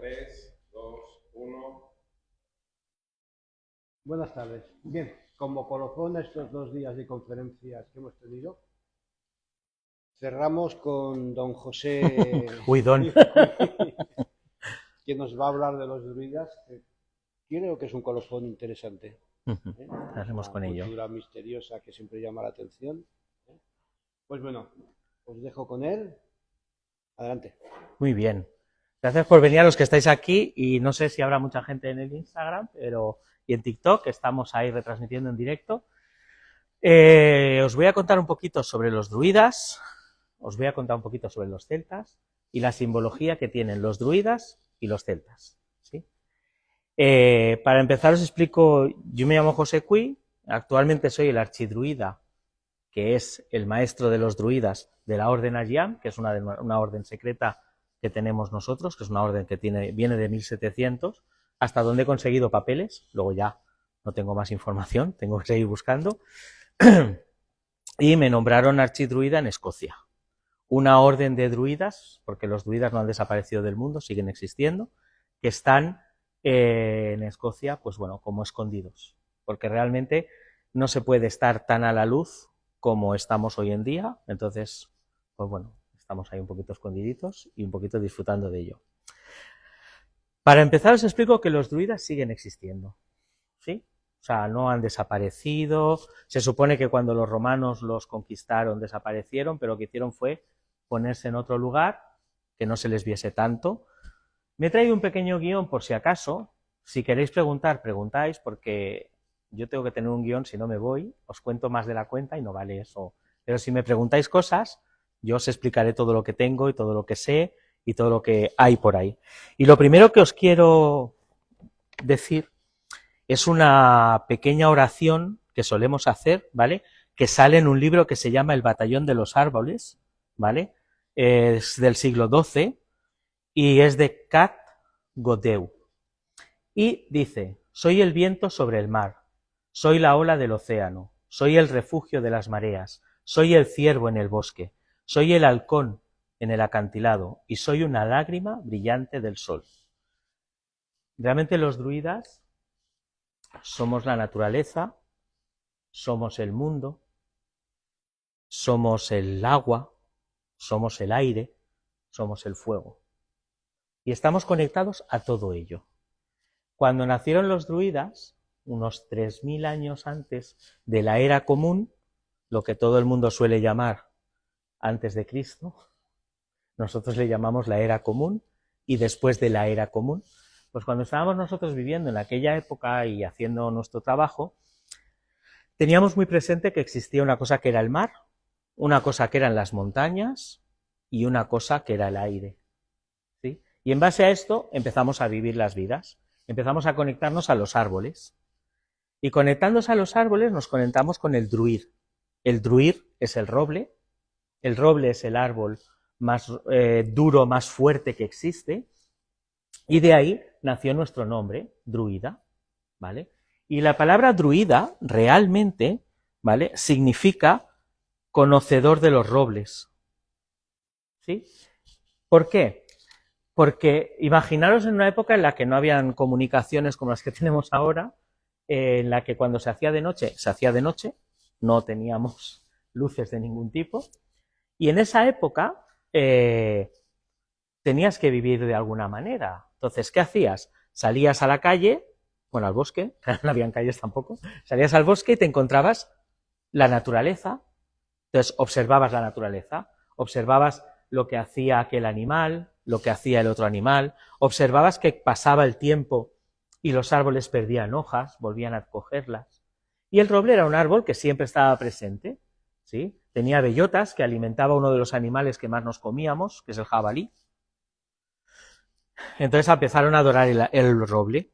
3, 2, 1. Buenas tardes. Bien, como colofón a estos 2 días de conferencias que hemos tenido, cerramos con don José Huidón, que nos va a hablar de los druidas. Creo que es un colofón interesante. haremos con Una ello. cultura misteriosa que siempre llama la atención. Pues bueno, os dejo con él. Adelante. Muy bien. Gracias por venir a los que estáis aquí y no sé si habrá mucha gente en el Instagram y en TikTok, estamos ahí retransmitiendo en directo. Os voy a contar un poquito sobre los druidas, os voy a contar un poquito sobre los celtas y la simbología que tienen los druidas y los celtas, ¿sí? Para empezar os explico, yo me llamo José Cui, actualmente soy el archidruida, que es el maestro de los druidas de la Orden Agiam, que es una orden secreta que tenemos nosotros, que es una orden que viene de 1700, hasta donde he conseguido papeles, luego ya no tengo más información, tengo que seguir buscando, y me nombraron archidruida en Escocia. Una orden de druidas, porque los druidas no han desaparecido del mundo, siguen existiendo, que están en Escocia, pues bueno, como escondidos, porque realmente no se puede estar tan a la luz como estamos hoy en día, entonces, pues bueno, estamos ahí un poquito escondiditos y un poquito disfrutando de ello. Para empezar os explico que los druidas siguen existiendo, ¿sí? O sea, no han desaparecido, se supone que cuando los romanos los conquistaron desaparecieron, pero lo que hicieron fue ponerse en otro lugar, que no se les viese tanto. Me he traído un pequeño guión por si acaso, si queréis preguntar, preguntáis, porque yo tengo que tener un guión, si no me voy, os cuento más de la cuenta y no vale eso. Pero si me preguntáis cosas, yo os explicaré todo lo que tengo y todo lo que sé y todo lo que hay por ahí. Y lo primero que os quiero decir es una pequeña oración que solemos hacer, ¿vale? Que sale en un libro que se llama El Batallón de los Árboles, ¿vale? Es del siglo XII y es de Cat Godeu. Y dice: soy el viento sobre el mar, soy la ola del océano, soy el refugio de las mareas, soy el ciervo en el bosque, soy el halcón en el acantilado y soy una lágrima brillante del sol. Realmente los druidas somos la naturaleza, somos el mundo, somos el agua, somos el aire, somos el fuego. Y estamos conectados a todo ello. Cuando nacieron los druidas, unos 3000 años antes de la era común, lo que todo el mundo suele llamar antes de Cristo, nosotros le llamamos la era común, y después de la era común, pues cuando estábamos nosotros viviendo en aquella época y haciendo nuestro trabajo, teníamos muy presente que existía una cosa que era el mar, una cosa que eran las montañas y una cosa que era el aire, ¿sí? Y en base a esto empezamos a vivir las vidas, empezamos a conectarnos a los árboles, y conectándose a los árboles nos conectamos con el druir. El druir es el roble es el árbol más duro, más fuerte que existe, y de ahí nació nuestro nombre, druida, ¿vale? Y la palabra druida realmente, ¿vale?, significa conocedor de los robles, ¿sí? ¿Por qué? Porque imaginaros en una época en la que no habían comunicaciones como las que tenemos ahora, en la que cuando se hacía de noche, no teníamos luces de ningún tipo, y en esa época tenías que vivir de alguna manera. Entonces, ¿qué hacías? Salías a la calle, bueno, al bosque, no habían calles tampoco, salías al bosque y te encontrabas la naturaleza, entonces observabas la naturaleza, observabas lo que hacía aquel animal, lo que hacía el otro animal, observabas que pasaba el tiempo y los árboles perdían hojas, volvían a cogerlas. Y el roble era un árbol que siempre estaba presente, ¿sí? Tenía bellotas que alimentaba uno de los animales que más nos comíamos, que es el jabalí. Entonces empezaron a adorar el roble.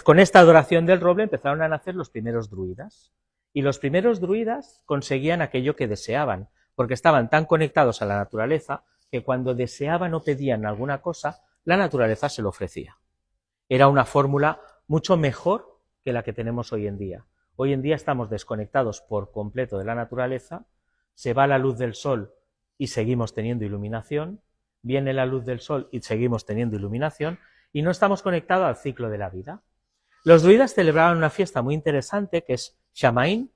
Con esta adoración del roble empezaron a nacer los primeros druidas. Y los primeros druidas conseguían aquello que deseaban, porque estaban tan conectados a la naturaleza que cuando deseaban o pedían alguna cosa, la naturaleza se lo ofrecía. Era una fórmula mucho mejor que la que tenemos hoy en día. Hoy en día estamos desconectados por completo de la naturaleza, se va la luz del sol y seguimos teniendo iluminación, viene la luz del sol y seguimos teniendo iluminación, y no estamos conectados al ciclo de la vida. Los druidas celebraban una fiesta muy interesante que es Shamaín,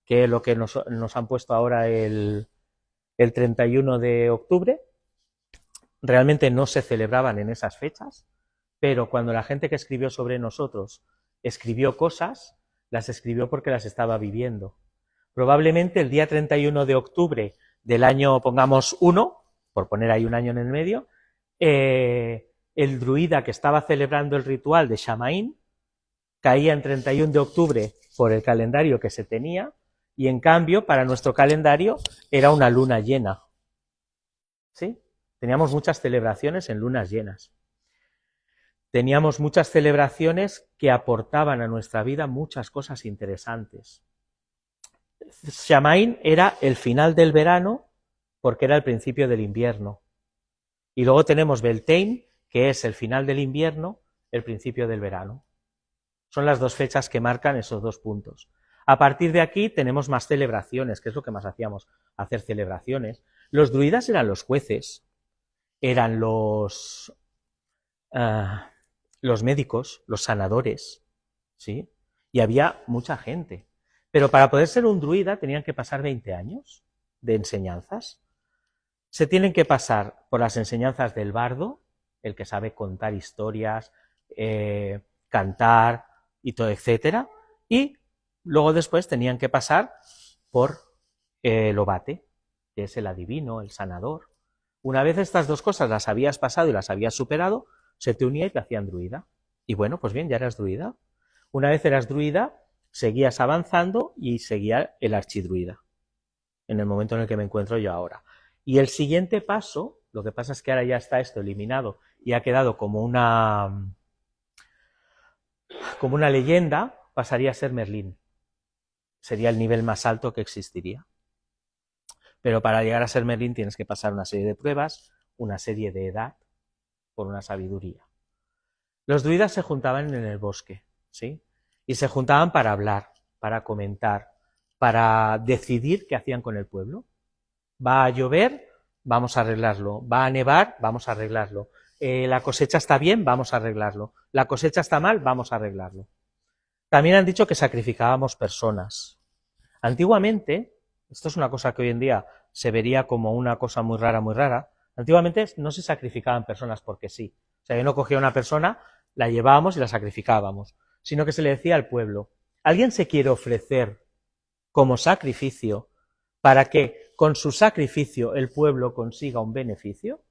que es lo que nos han puesto ahora el 31 de octubre. Realmente no se celebraban en esas fechas, pero cuando la gente que escribió sobre nosotros escribió cosas, las escribió porque las estaba viviendo. Probablemente el día 31 de octubre del año, pongamos 1, por poner ahí un año en el medio, el druida que estaba celebrando el ritual de Shamaín caía en 31 de octubre por el calendario que se tenía, y en cambio para nuestro calendario era una luna llena. ¿Sí? Teníamos muchas celebraciones en lunas llenas. Teníamos muchas celebraciones que aportaban a nuestra vida muchas cosas interesantes. Shamaín era el final del verano porque era el principio del invierno. Y luego tenemos Beltane, que es el final del invierno, el principio del verano. Son las dos fechas que marcan esos dos puntos. A partir de aquí tenemos más celebraciones, que es lo que más hacíamos, hacer celebraciones. Los druidas eran los jueces, eran los médicos, los sanadores, ¿sí? Y había mucha gente. Pero para poder ser un druida tenían que pasar 20 años de enseñanzas. Se tienen que pasar por las enseñanzas del bardo, el que sabe contar historias, cantar y todo, etcétera, y luego después tenían que pasar por el obate, que es el adivino, el sanador. Una vez estas dos cosas las habías pasado y las habías superado, se te unía y te hacían druida. Y bueno, pues bien, ya eras druida. Una vez eras druida, seguías avanzando y seguía el archidruida, en el momento en el que me encuentro yo ahora. Y el siguiente paso, lo que pasa es que ahora ya está esto eliminado y ha quedado como una leyenda, pasaría a ser Merlín. Sería el nivel más alto que existiría. Pero para llegar a ser Merlín tienes que pasar una serie de pruebas, una serie de edad, por una sabiduría. Los druidas se juntaban en el bosque, ¿sí? Y se juntaban para hablar, para comentar, para decidir qué hacían con el pueblo. Va a llover, vamos a arreglarlo. Va a nevar, vamos a arreglarlo. La cosecha está bien, vamos a arreglarlo. La cosecha está mal, vamos a arreglarlo. También han dicho que sacrificábamos personas. Antiguamente, esto es una cosa que hoy en día se vería como una cosa muy rara, antiguamente no se sacrificaban personas porque sí. O sea, yo no cogía a una persona, la llevábamos y la sacrificábamos, sino que se le decía al pueblo, ¿alguien se quiere ofrecer como sacrificio para que con su sacrificio el pueblo consiga un beneficio?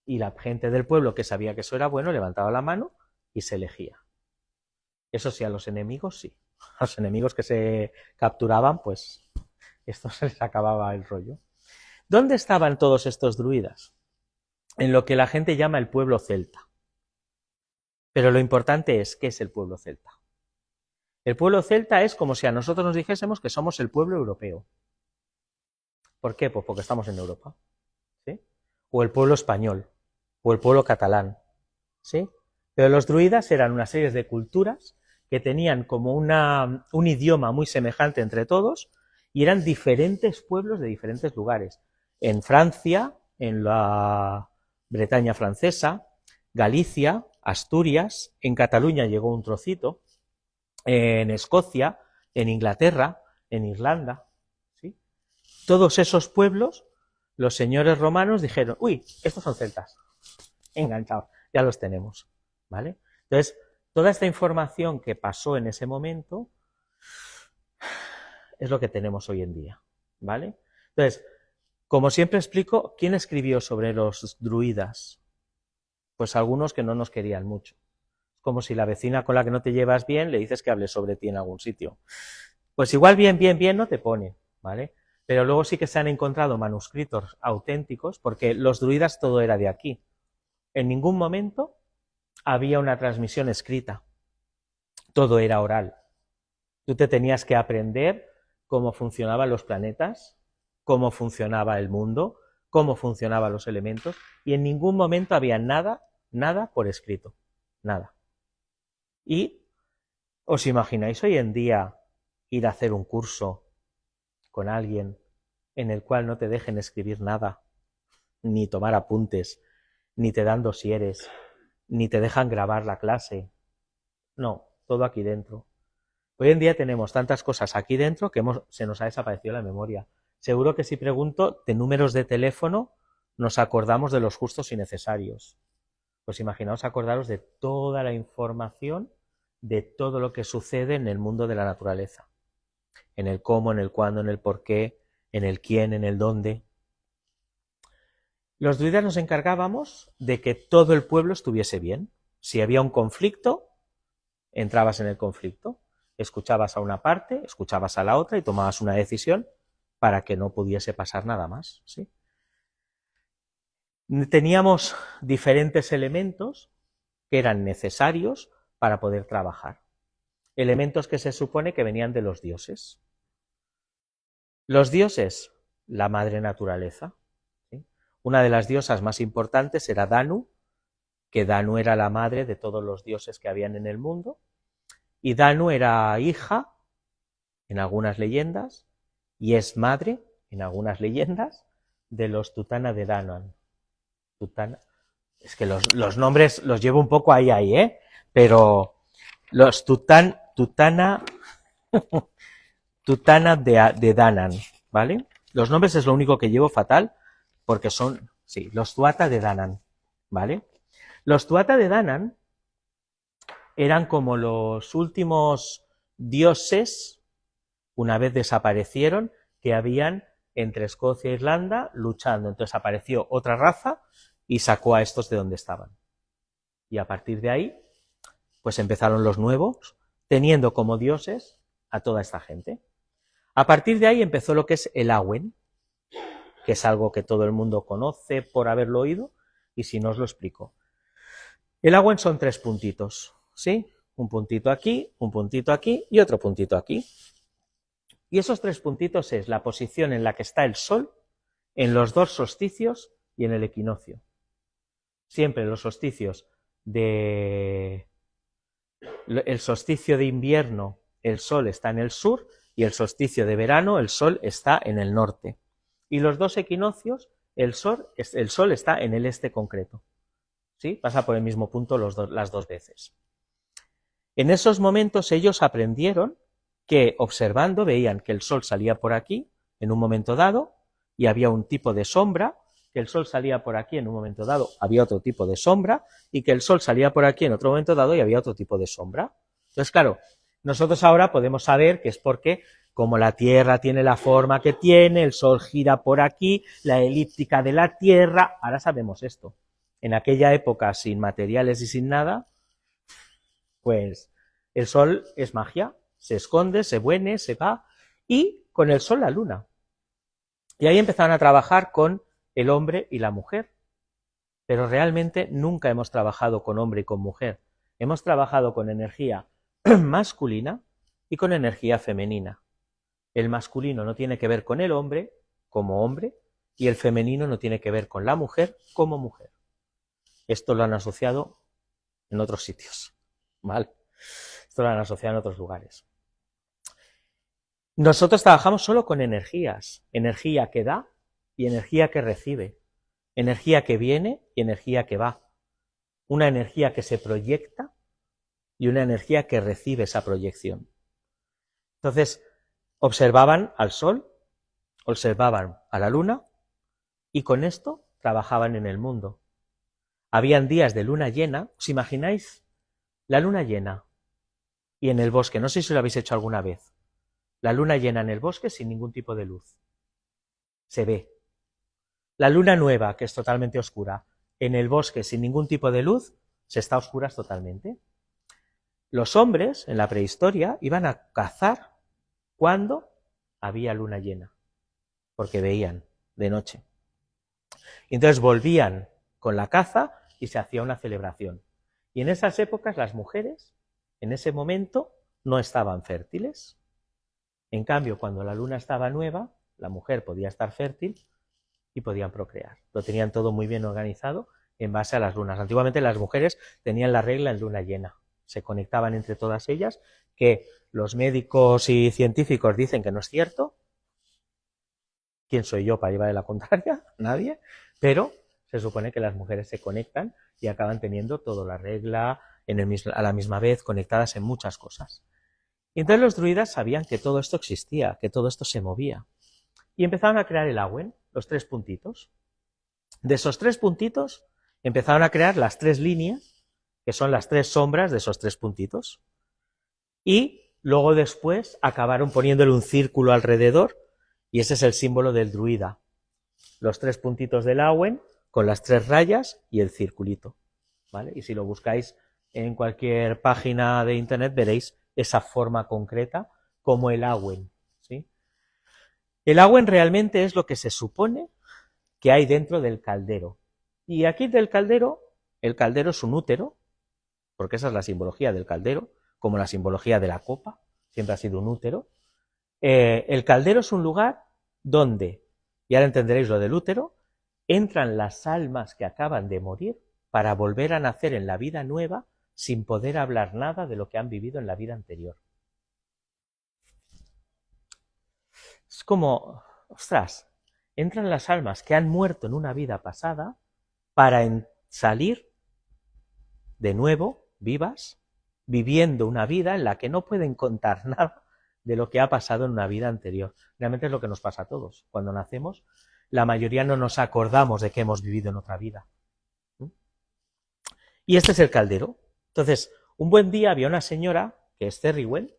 Y la gente del pueblo, que sabía que eso era bueno, levantaba la mano y se elegía. Eso sí, a los enemigos sí. A los enemigos que se capturaban, pues esto se les acababa el rollo. ¿Dónde estaban todos estos druidas? En lo que la gente llama el pueblo celta. Pero lo importante es, ¿qué es el pueblo celta? El pueblo celta es como si a nosotros nos dijésemos que somos el pueblo europeo. ¿Por qué? Pues porque estamos en Europa, ¿sí? O el pueblo español, o el pueblo catalán, ¿sí? Pero los druidas eran una serie de culturas que tenían como un idioma muy semejante entre todos y eran diferentes pueblos de diferentes lugares. En Francia, en la Bretaña francesa, Galicia, Asturias, en Cataluña llegó un trocito, en Escocia, en Inglaterra, en Irlanda, ¿sí? Todos esos pueblos, los señores romanos dijeron, uy, estos son celtas, enganchados, ya los tenemos, ¿vale? Entonces, toda esta información que pasó en ese momento es lo que tenemos hoy en día, ¿vale? Entonces, como siempre explico, ¿quién escribió sobre los druidas? Pues algunos que no nos querían mucho. Como si la vecina con la que no te llevas bien le dices que hable sobre ti en algún sitio. Pues igual bien no te pone, ¿vale? Pero luego sí que se han encontrado manuscritos auténticos, porque los druidas todo era de aquí. En ningún momento había una transmisión escrita. Todo era oral. Tú te tenías que aprender cómo funcionaban los planetas, cómo funcionaba el mundo, cómo funcionaban los elementos, y en ningún momento había nada por escrito. Nada. Y ¿os imagináis hoy en día ir a hacer un curso con alguien en el cual no te dejen escribir nada, ni tomar apuntes, ni te dan dosieres, ni te dejan grabar la clase. No, todo aquí dentro. Hoy en día tenemos tantas cosas aquí dentro que se nos ha desaparecido la memoria. Seguro que si pregunto de números de teléfono nos acordamos de los justos y necesarios. Pues imaginaos acordaros de toda la información, de todo lo que sucede en el mundo de la naturaleza. En el cómo, en el cuándo, en el por qué, en el quién, en el dónde. Los druidas nos encargábamos de que todo el pueblo estuviese bien. Si había un conflicto, entrabas en el conflicto, escuchabas a una parte, escuchabas a la otra y tomabas una decisión para que no pudiese pasar nada más, ¿sí? Teníamos diferentes elementos que eran necesarios para poder trabajar. Elementos que se supone que venían de los dioses. Los dioses, la madre naturaleza, ¿sí? Una de las diosas más importantes era Danu, que Danu era la madre de todos los dioses que habían en el mundo, y Danu era hija, en algunas leyendas, y es madre, en algunas leyendas, de los Tutana de Danann. Tutana, es que los nombres los llevo un poco ahí, pero los Tutana de Danann, ¿vale? Los nombres es lo único que llevo fatal, porque son, sí, los Tuatha de Danann, ¿vale? Los Tuatha de Danann eran como los últimos dioses, una vez desaparecieron, que habían entre Escocia e Irlanda luchando. Entonces apareció otra raza y sacó a estos de donde estaban. Y a partir de ahí, pues empezaron los nuevos, teniendo como dioses a toda esta gente. A partir de ahí empezó lo que es el Awen, que es algo que todo el mundo conoce por haberlo oído, y si no os lo explico. El Awen son 3 puntitos, ¿sí? Un puntito aquí y otro puntito aquí. Y esos 3 puntitos es la posición en la que está el Sol en los 2 solsticios y en el equinoccio. Siempre los solsticios el solsticio de invierno, el Sol está en el sur, y el solsticio de verano, el Sol está en el norte. Y los 2 equinoccios, el Sol está en el este concreto. ¿Sí? Pasa por el mismo punto las 2 veces. En esos momentos ellos aprendieron que observando veían que el Sol salía por aquí en un momento dado y había un tipo de sombra, que el Sol salía por aquí en un momento dado, había otro tipo de sombra, y que el Sol salía por aquí en otro momento dado y había otro tipo de sombra. Entonces, claro, nosotros ahora podemos saber que es porque, como la Tierra tiene la forma que tiene, el Sol gira por aquí, la elíptica de la Tierra, ahora sabemos esto. En aquella época, sin materiales y sin nada, pues el Sol es magia, se esconde, se viene, se va, y con el Sol la Luna. Y ahí empezaron a trabajar con el hombre y la mujer, pero realmente nunca hemos trabajado con hombre y con mujer. Hemos trabajado con energía masculina y con energía femenina. El masculino no tiene que ver con el hombre como hombre y el femenino no tiene que ver con la mujer como mujer. Esto lo han asociado en otros sitios, ¿vale? Esto lo han asociado en otros lugares. Nosotros trabajamos solo con energías, energía que da y energía que recibe, energía que viene y energía que va, una energía que se proyecta y una energía que recibe esa proyección. Entonces, observaban al Sol, observaban a la Luna y con esto trabajaban en el mundo. Habían días de luna llena, ¿os imagináis? La luna llena y en el bosque, no sé si lo habéis hecho alguna vez, la luna llena en el bosque sin ningún tipo de luz. Se ve. La luna nueva, que es totalmente oscura, en el bosque sin ningún tipo de luz, se está a oscuras totalmente. Los hombres, en la prehistoria, iban a cazar cuando había luna llena, porque veían de noche. Y entonces volvían con la caza y se hacía una celebración. Y en esas épocas las mujeres, en ese momento, no estaban fértiles. En cambio, cuando la luna estaba nueva, la mujer podía estar fértil y podían procrear. Lo tenían todo muy bien organizado en base a las lunas. Antiguamente las mujeres tenían la regla en luna llena. Se conectaban entre todas ellas, que los médicos y científicos dicen que no es cierto. ¿Quién soy yo para llevarle la contraria? Nadie. Pero se supone que las mujeres se conectan y acaban teniendo toda la regla a la misma vez, conectadas en muchas cosas. Y entonces los druidas sabían que todo esto existía, que todo esto se movía. Y empezaron a crear el Awen, los 3 puntitos. De esos 3 puntitos empezaron a crear las 3 líneas, que son las 3 sombras de esos 3 puntitos. Y luego después acabaron poniéndole un círculo alrededor, y ese es el símbolo del druida. Los 3 puntitos del Awen con las 3 rayas y el circulito, ¿vale? Y si lo buscáis en cualquier página de internet veréis esa forma concreta como el Awen, ¿sí? El Awen realmente es lo que se supone que hay dentro del caldero. Y aquí del caldero, el caldero es un útero, porque esa es la simbología del caldero, como la simbología de la copa, siempre ha sido un útero. El caldero es un lugar donde, y ahora entenderéis lo del útero, entran las almas que acaban de morir para volver a nacer en la vida nueva sin poder hablar nada de lo que han vivido en la vida anterior. Es como, ostras, entran las almas que han muerto en una vida pasada para salir de nuevo, vivas, viviendo una vida en la que no pueden contar nada de lo que ha pasado en una vida anterior. Realmente es lo que nos pasa a todos. Cuando nacemos, la mayoría no nos acordamos de que hemos vivido en otra vida. Y este es el caldero. Entonces, un buen día había una señora, que es Cerriwen,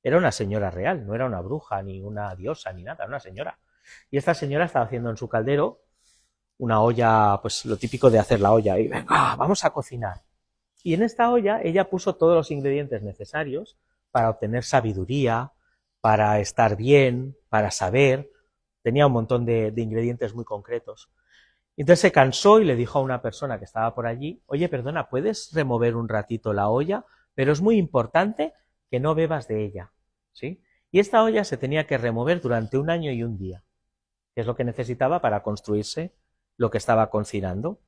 era una señora real, no era una bruja, ni una diosa, ni nada, era una señora. Y esta señora estaba haciendo en su caldero una olla, pues lo típico de hacer la olla, y venga, vamos a cocinar. Y en esta olla ella puso todos los ingredientes necesarios para obtener sabiduría, para estar bien, para saber. Tenía un montón de ingredientes muy concretos. Entonces se cansó y le dijo a una persona que estaba por allí, oye, perdona, ¿puedes remover un ratito la olla? Pero es muy importante que no bebas de ella, ¿sí? Y esta olla se tenía que remover durante 1 año y 1 día, que es lo que necesitaba para construirse lo que estaba cocinando.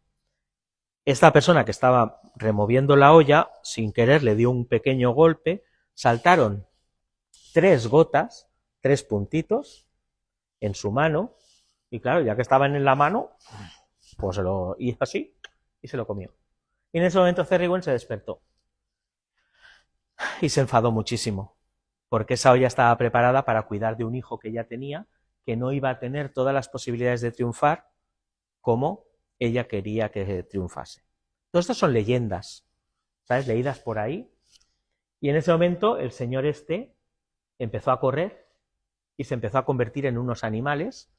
Esta persona que estaba removiendo la olla, sin querer, le dio un pequeño golpe, saltaron 3 gotas, 3 puntitos en su mano, y claro, ya que estaban en la mano, pues se lo hizo así y se lo comió. Y en ese momento Cerriwen se despertó y se enfadó muchísimo, porque esa olla estaba preparada para cuidar de un hijo que ella tenía, que no iba a tener todas las posibilidades de triunfar como ella quería que triunfase. Todo esto son leyendas, ¿sabes? Leídas por ahí. Y en ese momento el señor este empezó a correr y se empezó a convertir en unos animales,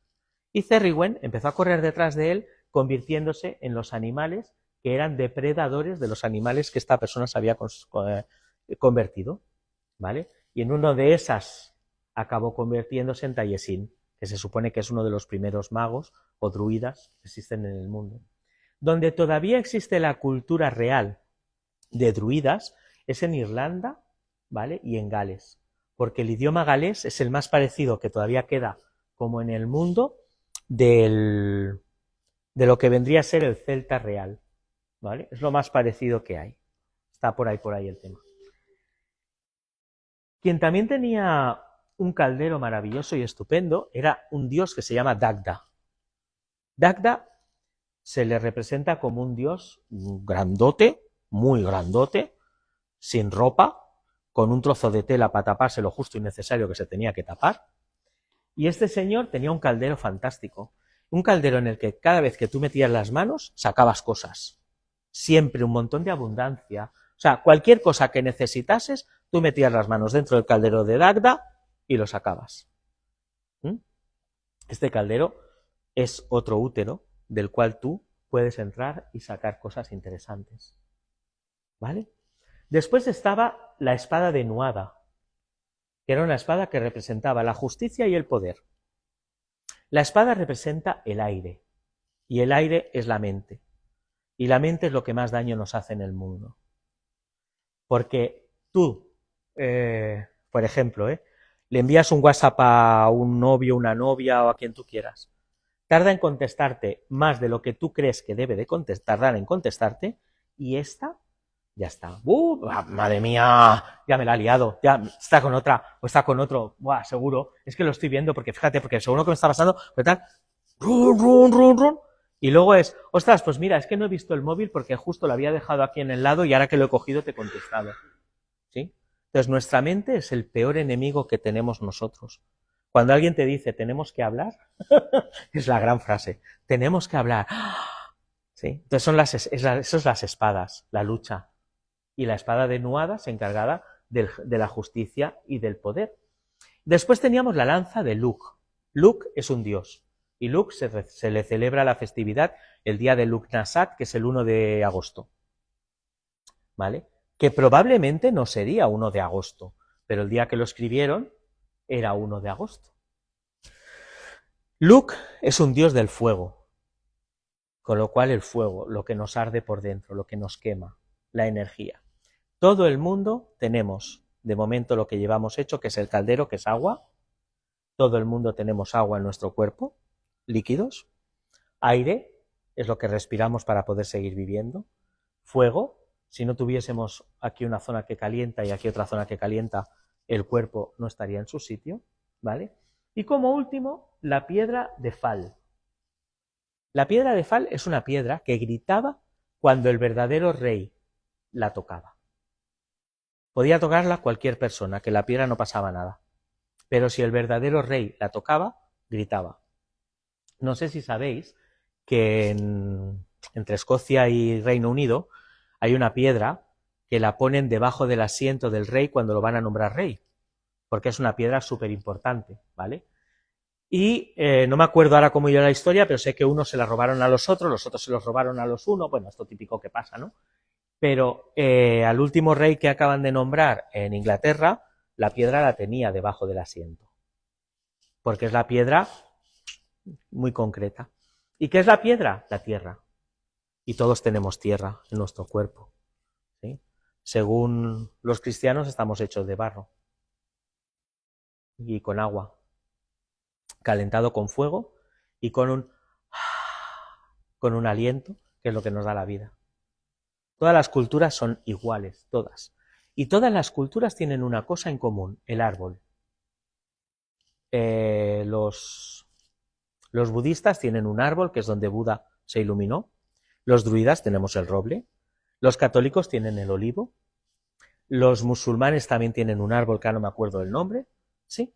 y Cerriwen empezó a correr detrás de él, convirtiéndose en los animales que eran depredadores de los animales que esta persona se había convertido, ¿vale? Y en uno de esas acabó convirtiéndose en Taliesin, que se supone que es uno de los primeros magos o druidas que existen en el mundo. Donde todavía existe la cultura real de druidas es en Irlanda, ¿vale? Y en Gales, porque el idioma galés es el más parecido que todavía queda como en el mundo de lo que vendría a ser el celta real, ¿vale? Es lo más parecido que hay. Está por ahí el tema. Quien también tenía un caldero maravilloso y estupendo era un dios que se llama Dagda. Dagda se le representa como un dios grandote, muy grandote, sin ropa, con un trozo de tela para taparse lo justo y necesario que se tenía que tapar. Y este señor tenía un caldero fantástico, un caldero en el que cada vez que tú metías las manos sacabas cosas, siempre un montón de abundancia. O sea, cualquier cosa que necesitases, tú metías las manos dentro del caldero de Dagda y lo sacabas. Este caldero es otro útero del cual tú puedes entrar y sacar cosas interesantes, ¿vale? Después estaba la espada de Nuada, que era una espada que representaba la justicia y el poder. La espada representa el aire, y el aire es la mente, y la mente es lo que más daño nos hace en el mundo. Porque tú, por ejemplo, le envías un WhatsApp a un novio, una novia o a quien tú quieras, tarda en contestarte más de lo que tú crees que debe de tardar en contestarte, y esta ya está. Madre mía, ya me la ha liado, ya está con otra, o está con otro, buah, seguro, es que lo estoy viendo, porque fíjate, porque seguro que me está pasando, pues tal, run, run, run, run, Y luego es, ostras, pues mira, es que no he visto el móvil porque justo lo había dejado aquí en el lado y ahora que lo he cogido te he contestado. ¿Sí? Entonces, nuestra mente es el peor enemigo que tenemos nosotros. Cuando alguien te dice, tenemos que hablar, es la gran frase, tenemos que hablar. ¿Sí? Entonces, son las espadas, la lucha. Y la espada de Nuada encargada de la justicia y del poder. Después teníamos la lanza de Luk. Luk es un dios. Y Luk se le celebra la festividad el día de Luk-Nasat, que es el 1 de agosto. ¿Vale? Que probablemente no sería 1 de agosto, pero el día que lo escribieron era 1 de agosto. Luk es un dios del fuego, con lo cual el fuego, lo que nos arde por dentro, lo que nos quema, la energía. Todo el mundo tenemos, de momento, lo que llevamos hecho, que es el caldero, que es agua. Todo el mundo tenemos agua en nuestro cuerpo, líquidos. Aire es lo que respiramos para poder seguir viviendo. Fuego, si no tuviésemos aquí una zona que calienta y aquí otra zona que calienta, el cuerpo no estaría en su sitio, ¿vale? Y como último, la piedra de Fal. La piedra de Fal es una piedra que gritaba cuando el verdadero rey la tocaba. Podía tocarla cualquier persona, que la piedra no pasaba nada. Pero si el verdadero rey la tocaba, gritaba. No sé si sabéis que entre Escocia y Reino Unido hay una piedra que la ponen debajo del asiento del rey cuando lo van a nombrar rey, porque es una piedra súper importante, ¿vale? Y no me acuerdo ahora cómo iba la historia, pero sé que unos se la robaron a los otros se los robaron a los unos, bueno, esto típico que pasa, ¿no? Pero al último rey que acaban de nombrar en Inglaterra, la piedra la tenía debajo del asiento, porque es la piedra muy concreta. ¿Y qué es la piedra? La tierra. Y todos tenemos tierra en nuestro cuerpo, ¿sí? Según los cristianos estamos hechos de barro y con agua, calentado con fuego y con un aliento, que es lo que nos da la vida. Todas las culturas son iguales, todas. Y todas las culturas tienen una cosa en común, el árbol. Los budistas tienen un árbol, que es donde Buda se iluminó. Los druidas tenemos el roble. Los católicos tienen el olivo. Los musulmanes también tienen un árbol, que ahora no me acuerdo del nombre. ¿Sí?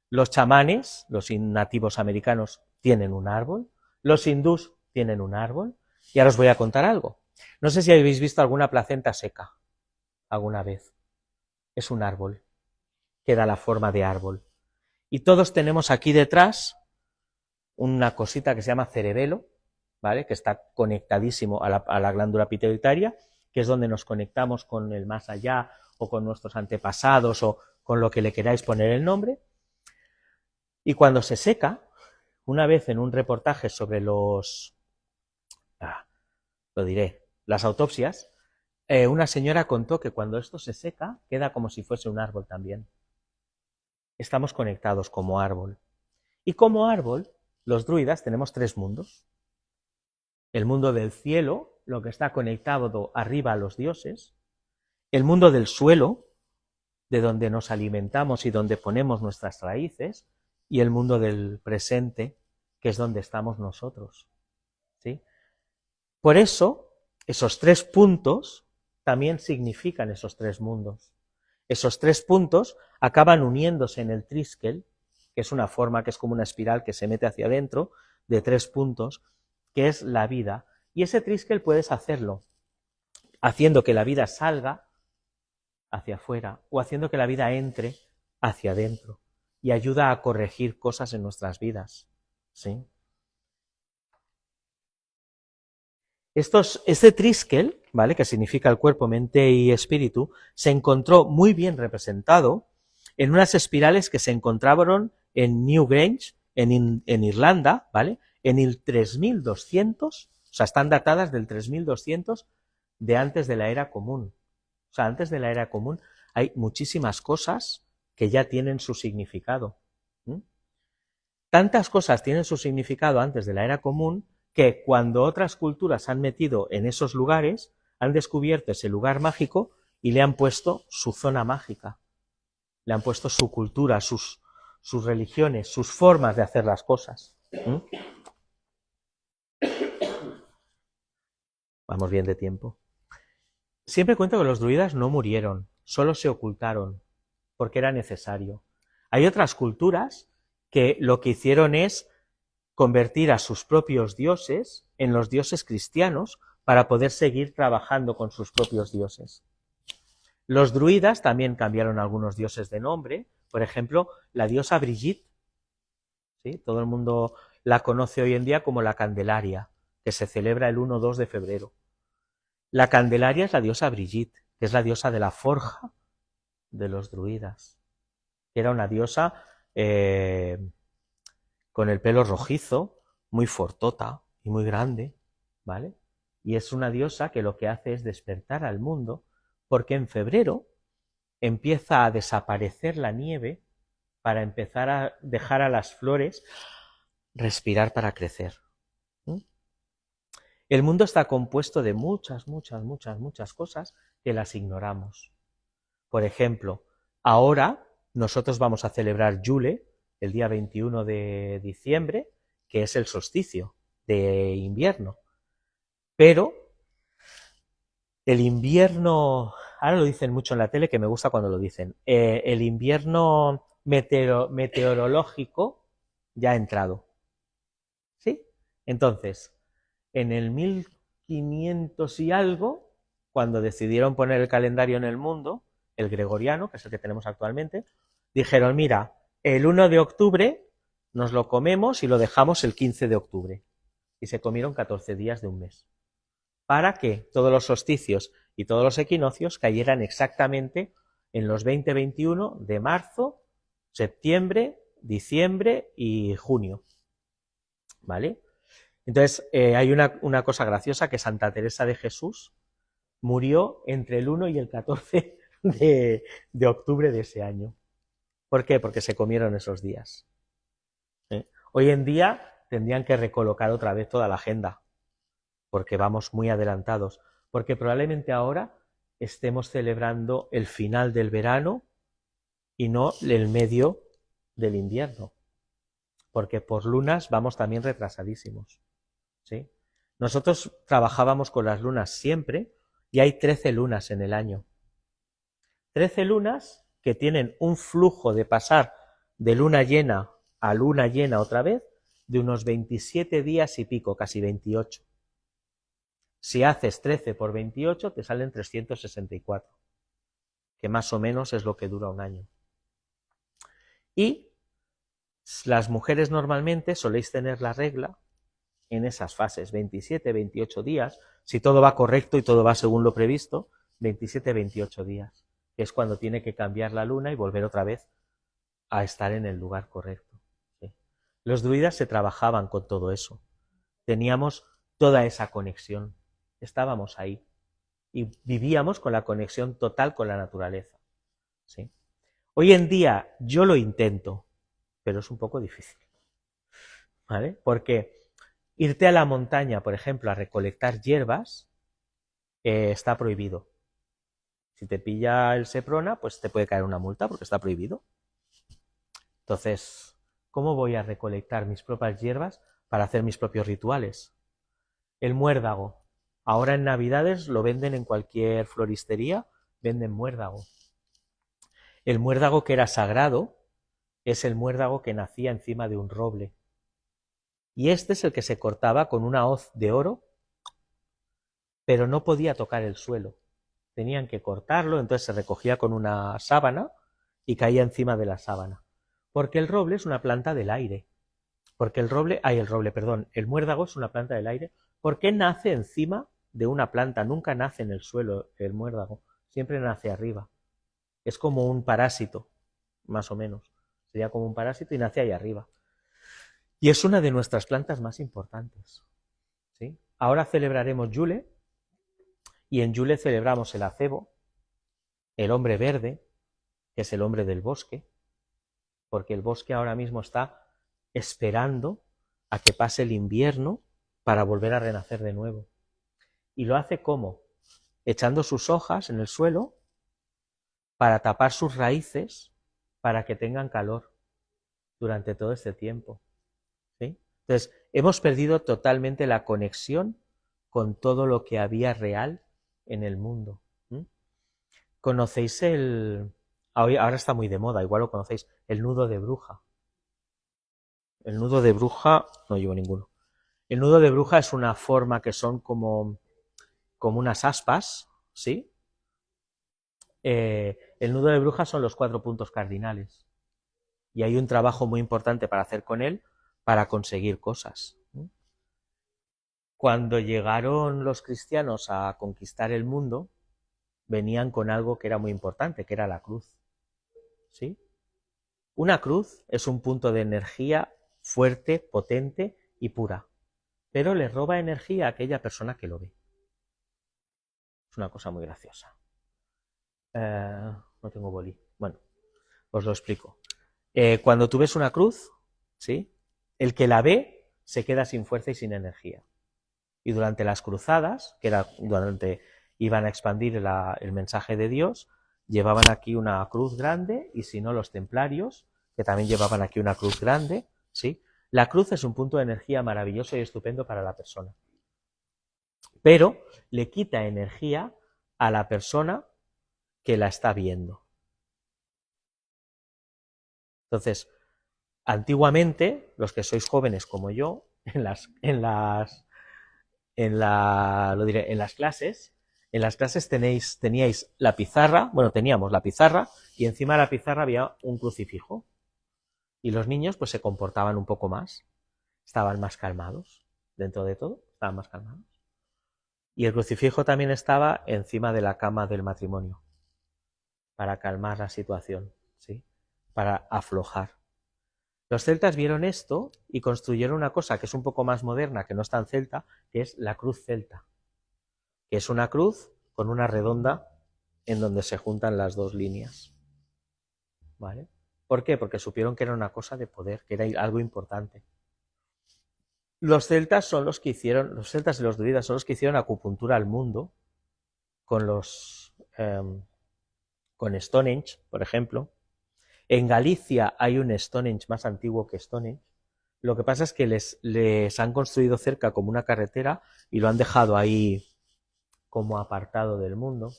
Los chamanes, los nativos americanos, tienen un árbol. Los hindús tienen un árbol. Y ahora os voy a contar algo. No sé si habéis visto alguna placenta seca alguna vez. Es un árbol que da la forma de árbol. Y todos tenemos aquí detrás una cosita que se llama cerebelo, ¿vale? Que está conectadísimo a la glándula pituitaria, que es donde nos conectamos con el más allá o con nuestros antepasados o con lo que le queráis poner el nombre. Y cuando se seca, una vez en un reportaje sobre las autopsias, una señora contó que cuando esto se seca, queda como si fuese un árbol también. Estamos conectados como árbol. Y como árbol, los druidas tenemos 3 mundos. El mundo del cielo, lo que está conectado arriba a los dioses. El mundo del suelo, de donde nos alimentamos y donde ponemos nuestras raíces. Y el mundo del presente, que es donde estamos nosotros. ¿Sí? Por eso, esos 3 puntos también significan esos 3 mundos. Esos 3 puntos acaban uniéndose en el triskel, que es una forma que es como una espiral que se mete hacia adentro, de 3 puntos, que es la vida. Y ese triskel puedes hacerlo haciendo que la vida salga hacia afuera o haciendo que la vida entre hacia adentro y ayuda a corregir cosas en nuestras vidas. ¿Sí? Este triskel, ¿vale? Que significa el cuerpo, mente y espíritu, se encontró muy bien representado en unas espirales que se encontraron en Newgrange, en Irlanda, ¿vale? En el 3200, o sea, están datadas del 3200 de antes de la era común. O sea, antes de la era común hay muchísimas cosas que ya tienen su significado. Tantas cosas tienen su significado antes de la era común que cuando otras culturas han metido en esos lugares, han descubierto ese lugar mágico y le han puesto su zona mágica. Le han puesto su cultura, sus religiones, sus formas de hacer las cosas. Vamos bien de tiempo. Siempre cuento que los druidas no murieron, solo se ocultaron, porque era necesario. Hay otras culturas que lo que hicieron es convertir a sus propios dioses en los dioses cristianos para poder seguir trabajando con sus propios dioses. Los druidas también cambiaron algunos dioses de nombre, por ejemplo, la diosa Brigitte, ¿sí? Todo el mundo la conoce hoy en día como la Candelaria, que se celebra el 1-2 de febrero. La Candelaria es la diosa Brigitte, que es la diosa de la forja de los druidas. Era una diosa con el pelo rojizo, muy fortota y muy grande, ¿vale? Y es una diosa que lo que hace es despertar al mundo, porque en febrero empieza a desaparecer la nieve para empezar a dejar a las flores respirar para crecer. El mundo está compuesto de muchas cosas que las ignoramos. Por ejemplo, ahora nosotros vamos a celebrar Yule, el día 21 de diciembre, que es el solsticio de invierno. Pero el invierno, ahora lo dicen mucho en la tele, que me gusta cuando lo dicen, el invierno meteorológico ya ha entrado. ¿Sí? Entonces, en el 1500 y algo, cuando decidieron poner el calendario en el mundo, el gregoriano, que es el que tenemos actualmente, dijeron, mira, el 1 de octubre nos lo comemos y lo dejamos el 15 de octubre. Y se comieron 14 días de un mes. Para que todos los solsticios y todos los equinoccios cayeran exactamente en los 20-21 de marzo, septiembre, diciembre y junio. ¿Vale? Entonces, hay una cosa graciosa, que Santa Teresa de Jesús murió entre el 1 y el 14 de octubre de ese año. ¿Por qué? Porque se comieron esos días. Hoy en día tendrían que recolocar otra vez toda la agenda, porque vamos muy adelantados, porque probablemente ahora estemos celebrando el final del verano y no el medio del invierno, porque por lunas vamos también retrasadísimos. ¿Sí? Nosotros trabajábamos con las lunas siempre y hay 13 lunas en el año. 13 lunas que tienen un flujo de pasar de luna llena a luna llena otra vez de unos 27 días y pico, casi 28. Si haces 13 por 28 te salen 364, que más o menos es lo que dura un año. Y las mujeres normalmente soléis tener la regla en esas fases, 27, 28 días, si todo va correcto y todo va según lo previsto, 27, 28 días, que es cuando tiene que cambiar la luna y volver otra vez a estar en el lugar correcto. ¿Sí? Los druidas se trabajaban con todo eso, teníamos toda esa conexión, estábamos ahí y vivíamos con la conexión total con la naturaleza. ¿Sí? Hoy en día yo lo intento, pero es un poco difícil, ¿vale? Porque irte a la montaña, por ejemplo, a recolectar hierbas, está prohibido. Si te pilla el Seprona, pues te puede caer una multa porque está prohibido. Entonces, ¿cómo voy a recolectar mis propias hierbas para hacer mis propios rituales? El muérdago. Ahora en Navidades lo venden en cualquier floristería, venden muérdago. El muérdago que era sagrado es el muérdago que nacía encima de un roble. Y este es el que se cortaba con una hoz de oro, pero no podía tocar el suelo. Tenían que cortarlo, entonces se recogía con una sábana y caía encima de la sábana. Porque el roble es una planta del aire. Porque el muérdago es una planta del aire. Porque nace encima de una planta, nunca nace en el suelo el muérdago, siempre nace arriba. Es como un parásito, más o menos. Sería como un parásito y nace ahí arriba. Y es una de nuestras plantas más importantes. ¿Sí? Ahora celebraremos Yule, y en Yule celebramos el acebo, el hombre verde, que es el hombre del bosque, porque el bosque ahora mismo está esperando a que pase el invierno para volver a renacer de nuevo. Y lo hace ¿cómo? Echando sus hojas en el suelo para tapar sus raíces para que tengan calor durante todo este tiempo. ¿Sí? Entonces, hemos perdido totalmente la conexión con todo lo que había real en el mundo. ¿Conocéis el... Ahora está muy de moda, igual lo conocéis, el nudo de bruja? El nudo de bruja, no llevo ninguno. El nudo de bruja es una forma que son como unas aspas, ¿sí? El nudo de bruja son los 4 puntos cardinales. Y hay un trabajo muy importante para hacer con él para conseguir cosas. Cuando llegaron los cristianos a conquistar el mundo, venían con algo que era muy importante, que era la cruz. ¿Sí? Una cruz es un punto de energía fuerte, potente y pura, pero le roba energía a aquella persona que lo ve. Es una cosa muy graciosa. No tengo boli. Bueno, os lo explico. Cuando tú ves una cruz, ¿sí? El que la ve se queda sin fuerza y sin energía. Y durante las cruzadas, que era iban a expandir el mensaje de Dios, llevaban aquí una cruz grande, y si no, los templarios, que también llevaban aquí una cruz grande, ¿sí? La cruz es un punto de energía maravilloso y estupendo para la persona, pero le quita energía a la persona que la está viendo. Entonces, antiguamente, los que sois jóvenes como yo, en las clases teníais la pizarra, bueno, teníamos la pizarra, y encima de la pizarra había un crucifijo. Y los niños pues se comportaban un poco más, estaban más calmados, dentro de todo, estaban más calmados. Y el crucifijo también estaba encima de la cama del matrimonio, para calmar la situación, ¿sí? Para aflojar. Los celtas vieron esto y construyeron una cosa que es un poco más moderna, que no es tan celta, que es la cruz celta, que es una cruz con una redonda en donde se juntan las dos líneas. ¿Vale? ¿Por qué? Porque supieron que era una cosa de poder, que era algo importante. Los celtas y los druidas son los que hicieron acupuntura al mundo con Stonehenge, por ejemplo. En Galicia hay un Stonehenge más antiguo que Stonehenge. Lo que pasa es que les han construido cerca como una carretera y lo han dejado ahí como apartado del mundo.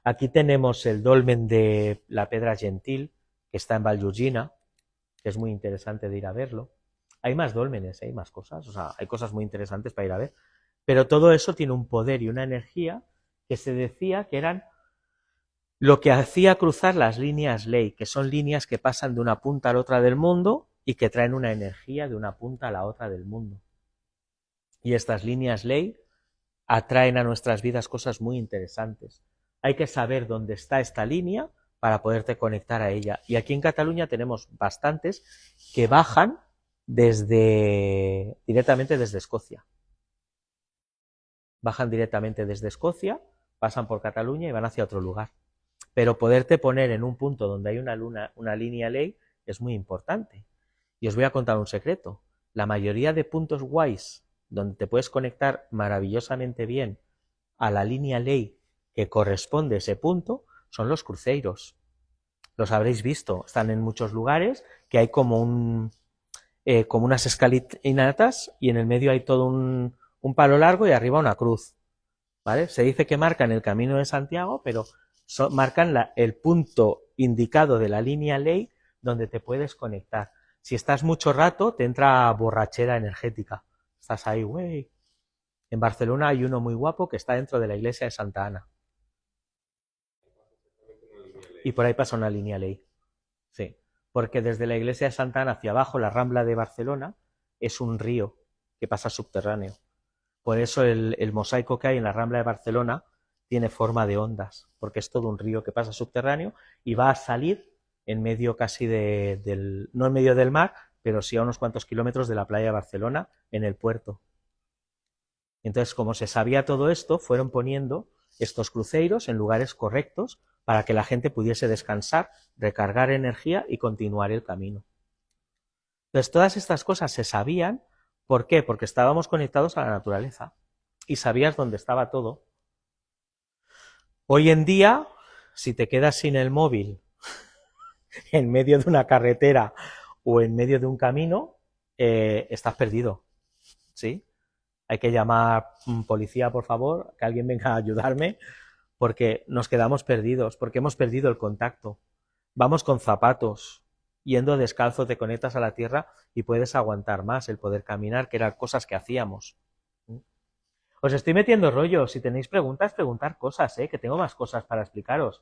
Aquí tenemos el dolmen de la Pedra Gentil, que está en Vallugina, que es muy interesante de ir a verlo. Hay más dólmenes, hay más cosas, o sea, hay cosas muy interesantes para ir a ver. Pero todo eso tiene un poder y una energía que se decía que eran lo que hacía cruzar las líneas ley, que son líneas que pasan de una punta a la otra del mundo y que traen una energía de una punta a la otra del mundo. Y estas líneas ley atraen a nuestras vidas cosas muy interesantes. Hay que saber dónde está esta línea para poderte conectar a ella. Y aquí en Cataluña tenemos bastantes que bajan directamente desde Escocia. Bajan directamente desde Escocia, pasan por Cataluña y van hacia otro lugar. Pero poderte poner en un punto donde hay una línea ley es muy importante. Y os voy a contar un secreto. La mayoría de puntos guays donde te puedes conectar maravillosamente bien a la línea ley que corresponde a ese punto son los cruceiros. Los habréis visto, están en muchos lugares, que hay como unas escalinatas y en el medio hay todo un palo largo y arriba una cruz. ¿Vale? Se dice que marcan el camino de Santiago, pero marcan el punto indicado de la línea ley donde te puedes conectar. Si estás mucho rato, te entra borrachera energética. Estás ahí, güey. En Barcelona hay uno muy guapo que está dentro de la iglesia de Santa Ana. Y por ahí pasa una línea ley. Sí. Porque desde la iglesia de Santa Ana hacia abajo, la Rambla de Barcelona, es un río que pasa subterráneo. Por eso el mosaico que hay en la Rambla de Barcelona tiene forma de ondas, porque es todo un río que pasa subterráneo y va a salir en medio casi no en medio del mar, pero sí a unos cuantos kilómetros de la playa de Barcelona, en el puerto. Entonces, como se sabía todo esto, fueron poniendo estos cruceros en lugares correctos para que la gente pudiese descansar, recargar energía y continuar el camino. Entonces, todas estas cosas se sabían. ¿Por qué? Porque estábamos conectados a la naturaleza y sabías dónde estaba todo. Hoy en día, si te quedas sin el móvil en medio de una carretera o en medio de un camino, estás perdido, ¿sí? hay que llamar policía, por favor, que alguien venga a ayudarme, porque nos quedamos perdidos, porque hemos perdido el contacto. Vamos con zapatos, yendo descalzo, te conectas a la tierra y puedes aguantar más el poder caminar, que eran cosas que hacíamos. Os estoy metiendo rollo. Si tenéis preguntas, preguntar cosas, que tengo más cosas para explicaros.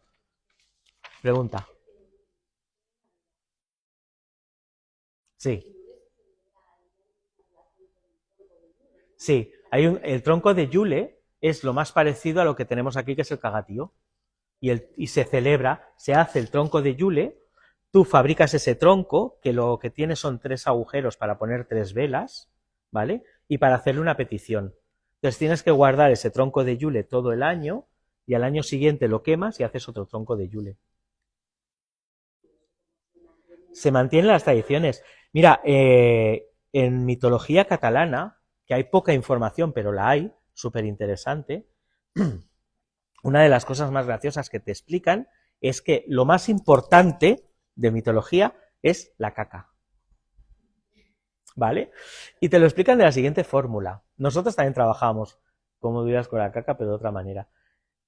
Pregunta. Sí. Sí, el tronco de Yule es lo más parecido a lo que tenemos aquí, que es el cagatío. Y se celebra, se hace el tronco de Yule, tú fabricas ese tronco, que lo que tiene son 3 agujeros para poner 3 velas, ¿vale? Y para hacerle una petición. Entonces tienes que guardar ese tronco de Yule todo el año, y al año siguiente lo quemas y haces otro tronco de Yule. Se mantienen las tradiciones. Mira, en mitología catalana, que hay poca información, pero la hay, súper interesante, una de las cosas más graciosas que te explican es que lo más importante de mitología es la caca. ¿Vale? Y te lo explican de la siguiente fórmula. Nosotros también trabajamos, como dirás, con la caca, pero de otra manera.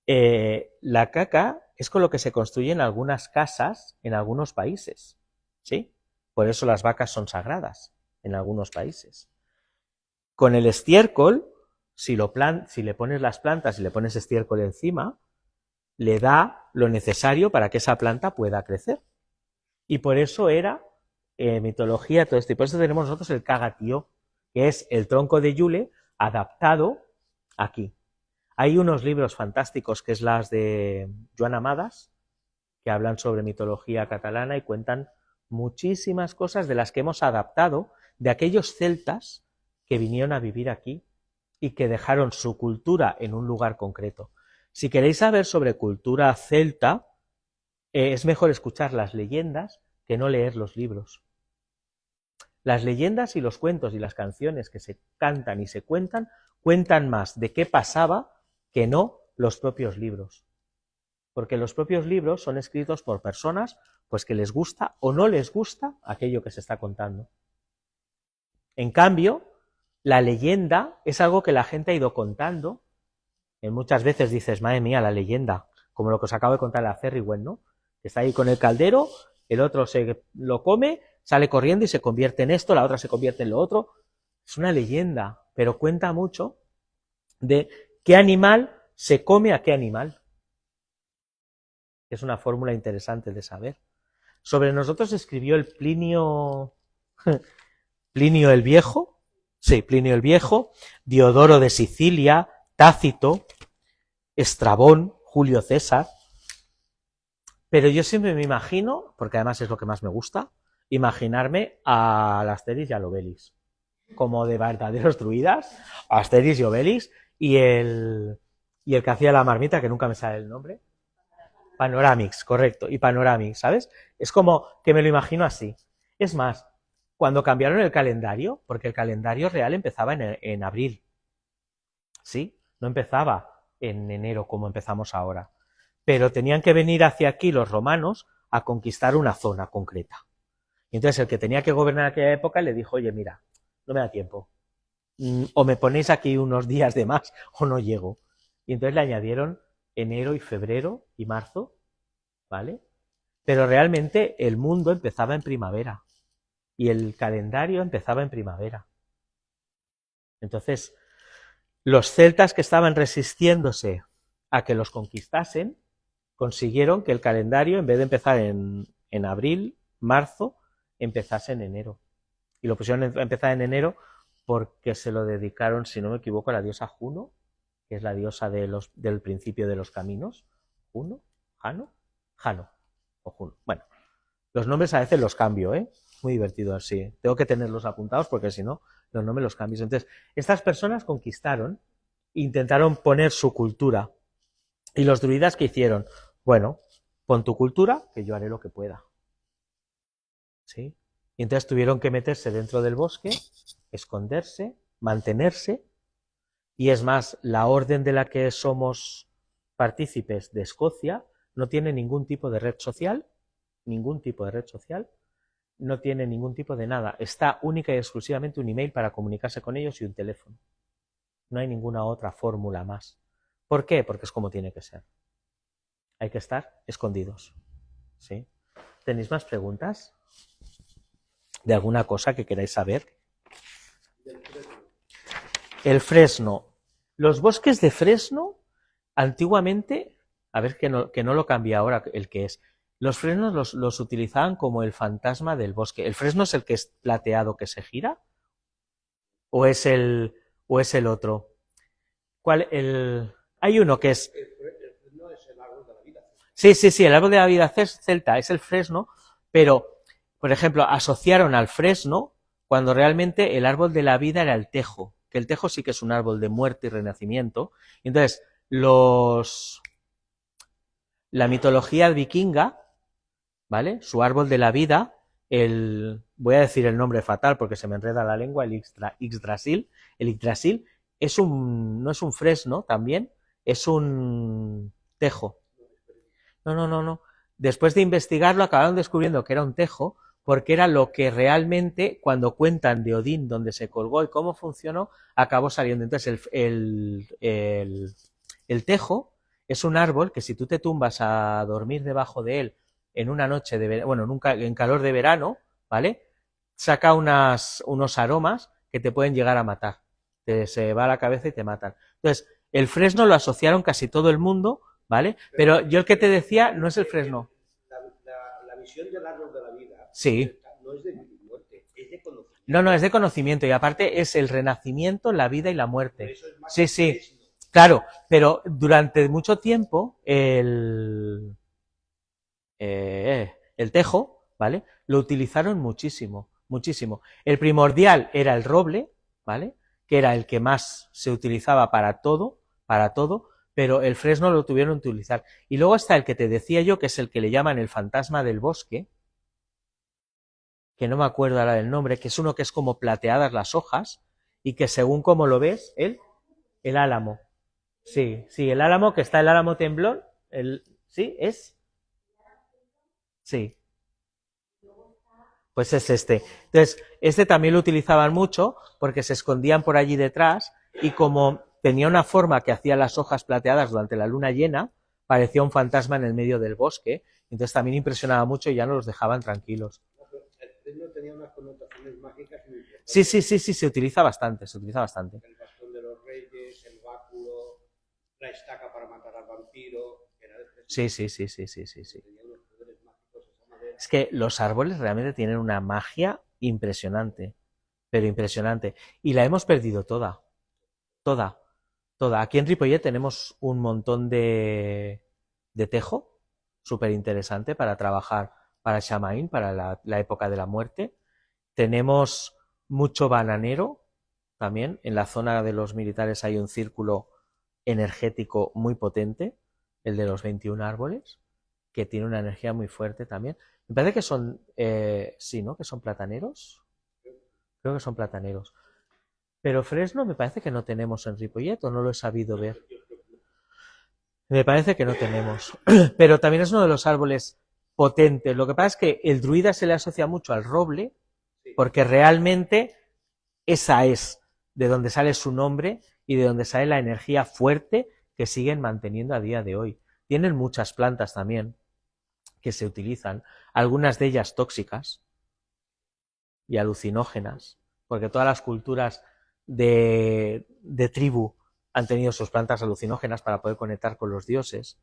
La caca es con lo que se construyen algunas casas en algunos países. ¿Sí? Por eso las vacas son sagradas en algunos países. Con el estiércol, si le pones las plantas y le pones estiércol encima, le da lo necesario para que esa planta pueda crecer. Y por eso era mitología, todo esto. Y por eso tenemos nosotros el cagatío, que es el tronco de Yule adaptado aquí. Hay unos libros fantásticos, que es las de Joan Amades, que hablan sobre mitología catalana y cuentan muchísimas cosas de las que hemos adaptado de aquellos celtas que vinieron a vivir aquí y que dejaron su cultura en un lugar concreto. Si queréis saber sobre cultura celta, es mejor escuchar las leyendas que no leer los libros. Las leyendas y los cuentos y las canciones que se cantan y se cuentan más de qué pasaba que no los propios libros. Porque los propios libros son escritos por personas pues que les gusta o no les gusta aquello que se está contando. En cambio, la leyenda es algo que la gente ha ido contando. Muchas veces dices, madre mía, la leyenda, como lo que os acabo de contar a Cerriwen, ¿no? Que está ahí con el caldero, el otro se lo come, sale corriendo y se convierte en esto, la otra se convierte en lo otro. Es una leyenda, pero cuenta mucho de qué animal se come a qué animal. Es una fórmula interesante de saber. Sobre nosotros escribió el Plinio el Viejo, sí, Plinio el Viejo, Diodoro de Sicilia, Tácito, Estrabón, Julio César. Pero yo siempre me imagino, porque además es lo que más me gusta, imaginarme a Asterix y a Obelix, como de verdaderos druidas, Asterix y Obelix, y el que hacía la marmita, que nunca me sale el nombre, Panoramix, correcto, y Panoramix, ¿sabes? Es como que me lo imagino así. Es más, cuando cambiaron el calendario, porque el calendario real empezaba en abril, ¿sí? No empezaba en enero como empezamos ahora. Pero tenían que venir hacia aquí los romanos a conquistar una zona concreta. Y entonces el que tenía que gobernar en aquella época le dijo, oye, mira, no me da tiempo. O me ponéis aquí unos días de más o no llego. Y entonces le añadieron enero y febrero y marzo, ¿vale? Pero realmente el mundo empezaba en primavera y el calendario empezaba en primavera. Entonces, los celtas que estaban resistiéndose a que los conquistasen, consiguieron que el calendario, en vez de empezar en abril, marzo, empezase en enero. Y lo pusieron a empezar en enero porque se lo dedicaron, si no me equivoco, a la diosa Juno, que es la diosa del principio de los caminos. ¿Juno? ¿Jano? Jano o Juno. Bueno, los nombres a veces los cambio, ¿eh? Muy divertido así. Tengo que tenerlos apuntados porque si no, los nombres los cambio. Entonces, estas personas conquistaron, intentaron poner su cultura. ¿Y los druidas qué hicieron? Bueno, pon tu cultura, que yo haré lo que pueda. ¿Sí? Y entonces tuvieron que meterse dentro del bosque, esconderse, mantenerse. Y es más, la orden de la que somos partícipes de Escocia no tiene ningún tipo de red social, no tiene ningún tipo de nada. Está única y exclusivamente un email para comunicarse con ellos y un teléfono. No hay ninguna otra fórmula más. ¿Por qué? Porque es como tiene que ser. Hay que estar escondidos. ¿Sí? ¿Tenéis más preguntas? ¿De alguna cosa que queráis saber? El fresno. Los bosques de fresno, antiguamente, a ver que no lo cambia ahora el que es. Los fresnos los utilizaban como el fantasma del bosque. ¿El fresno es el que es plateado que se gira? ¿O es el otro? ¿Cuál? Hay uno que es... El fresno es el árbol de la vida. Sí, el árbol de la vida celta es el fresno, pero, por ejemplo, asociaron al fresno cuando realmente el árbol de la vida era el tejo, que el tejo sí que es un árbol de muerte y renacimiento. Y entonces, la mitología vikinga, ¿vale? Su árbol de la vida, voy a decir el nombre fatal porque se me enreda la lengua, el Yggdrasil. El Yggdrasil no es un fresno también, es un tejo. No. Después de investigarlo acabaron descubriendo que era un tejo porque era lo que realmente, cuando cuentan de Odín, donde se colgó y cómo funcionó, acabó saliendo. Entonces el tejo es un árbol que si tú te tumbas a dormir debajo de él en una noche de verano, bueno, en calor de verano, ¿vale? Saca unos aromas que te pueden llegar a matar. Se va a la cabeza y te matan. Entonces, el fresno lo asociaron casi todo el mundo, ¿vale? Pero yo el que te decía no es el fresno. La visión del árbol de la vida Sí. no es de muerte, es de conocimiento. No, es de conocimiento y aparte es el renacimiento, la vida y la muerte. Eso es más Sí, fresno. claro, pero durante mucho tiempo el tejo, ¿vale? Lo utilizaron muchísimo. El primordial era el roble, ¿vale? Que era el que más se utilizaba para todo, pero el fresno lo tuvieron que utilizar. Y luego está el que te decía yo, que es el que le llaman el fantasma del bosque, que no me acuerdo ahora del nombre, que es uno que es como plateadas las hojas, y que según como lo ves, el álamo. Sí, el álamo, que está el álamo temblón, ¿sí? Sí. Pues es este. Entonces, este también lo utilizaban mucho porque se escondían por allí detrás y como tenía una forma que hacía las hojas plateadas durante la luna llena, parecía un fantasma en el medio del bosque. Entonces también impresionaba mucho y ya no los dejaban tranquilos. El fresno tenía unas connotaciones mágicas muy importantes. Sí, se utiliza bastante, El bastón de los reyes, el báculo, la estaca para matar al vampiro, era de fresno. Sí. Tenía unos poderes mágicos esa madera. Es que los árboles realmente tienen una magia impresionante, pero impresionante. Y la hemos perdido toda. Aquí en Ripollet tenemos un montón de tejo, súper interesante para trabajar para Xamaín, para la época de la muerte. Tenemos mucho bananero también. En la zona de los militares hay un círculo energético muy potente, el de los 21 árboles, que tiene una energía muy fuerte también. Me parece que son, sí, ¿no? Que son plataneros. Creo que son plataneros. Pero fresno me parece que no tenemos en Ripollet, o no lo he sabido ver. Me parece que no tenemos. Pero también es uno de los árboles potentes. Lo que pasa es que el druida se le asocia mucho al roble, porque realmente esa es de donde sale su nombre y de donde sale la energía fuerte que siguen manteniendo a día de hoy. Tienen muchas plantas también que se utilizan, algunas de ellas tóxicas y alucinógenas, porque todas las culturas de tribu han tenido sus plantas alucinógenas para poder conectar con los dioses.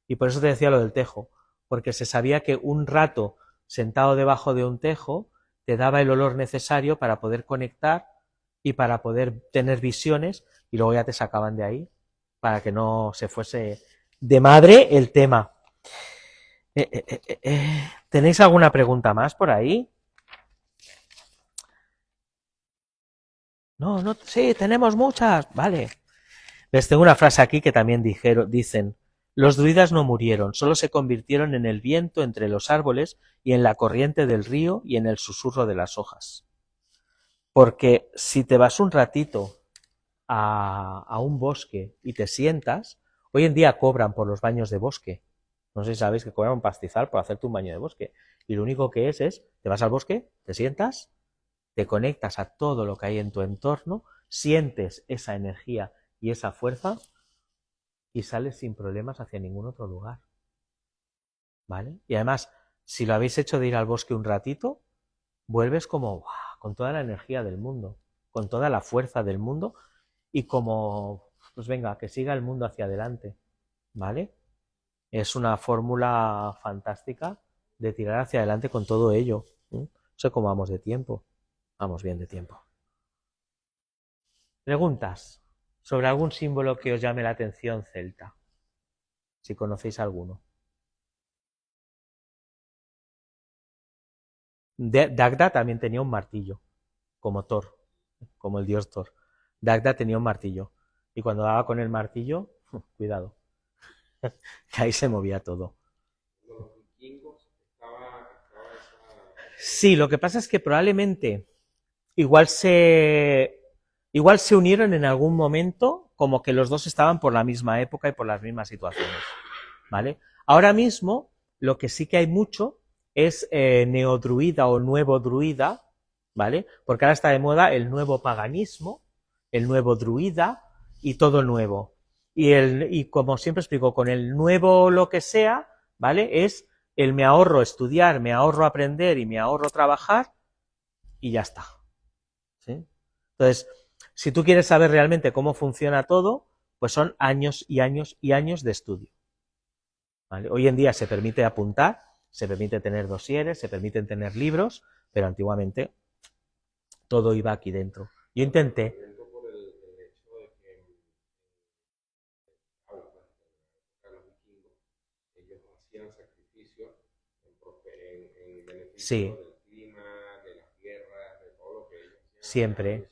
Y por eso te decía lo del tejo, porque se sabía que un rato sentado debajo de un tejo te daba el olor necesario para poder conectar y para poder tener visiones, y luego ya te sacaban de ahí para que no se fuese de madre el tema. ¿Tenéis alguna pregunta más por ahí? No, sí, tenemos muchas. Vale. Les tengo una frase aquí que también dicen: los druidas no murieron, solo se convirtieron en el viento entre los árboles y en la corriente del río y en el susurro de las hojas. Porque si te vas un ratito a un bosque y te sientas, hoy en día cobran por los baños de bosque. No sé si sabéis que cobran un pastizal por hacerte un baño de bosque. Y lo único que es, te vas al bosque, te sientas, te conectas a todo lo que hay en tu entorno sientes esa energía y esa fuerza y sales sin problemas hacia ningún otro lugar. ¿Vale? Y además, si lo habéis hecho de ir al bosque un ratito, vuelves como ¡guau!, con toda la energía del mundo, con toda la fuerza del mundo y como, pues venga, que siga el mundo hacia adelante. ¿Vale? Es una fórmula fantástica de tirar hacia adelante con todo ello. No sé cómo vamos de tiempo. Vamos bien de tiempo. Preguntas sobre algún símbolo que os llame la atención celta, si conocéis alguno. Dagda también tenía un martillo, como Thor, como el dios Thor. Dagda tenía un martillo y cuando daba con el martillo, cuidado, que ahí se movía todo. Los vikingos estaba esa... Sí, lo que pasa es que probablemente igual se unieron en algún momento, como que los dos estaban por la misma época y por las mismas situaciones, ¿vale? Ahora mismo, lo que sí que hay mucho es neodruida o nuevo druida, ¿vale? Porque ahora está de moda el nuevo paganismo, el nuevo druida y todo nuevo. Y como siempre explico, con el nuevo lo que sea, ¿vale? Es el me ahorro estudiar, me ahorro aprender y me ahorro trabajar y ya está. ¿Sí? Entonces, si tú quieres saber realmente cómo funciona todo, pues son años y años y años de estudio. ¿Vale? Hoy en día se permite apuntar, se permite tener dosieres, se permiten tener libros, pero antiguamente todo iba aquí dentro. Yo intenté... Por el hecho de que los vikingos, ellos hacían sacrificios en beneficio Sí, del clima, de las guerras, de todo lo que ellos hacían. siempre.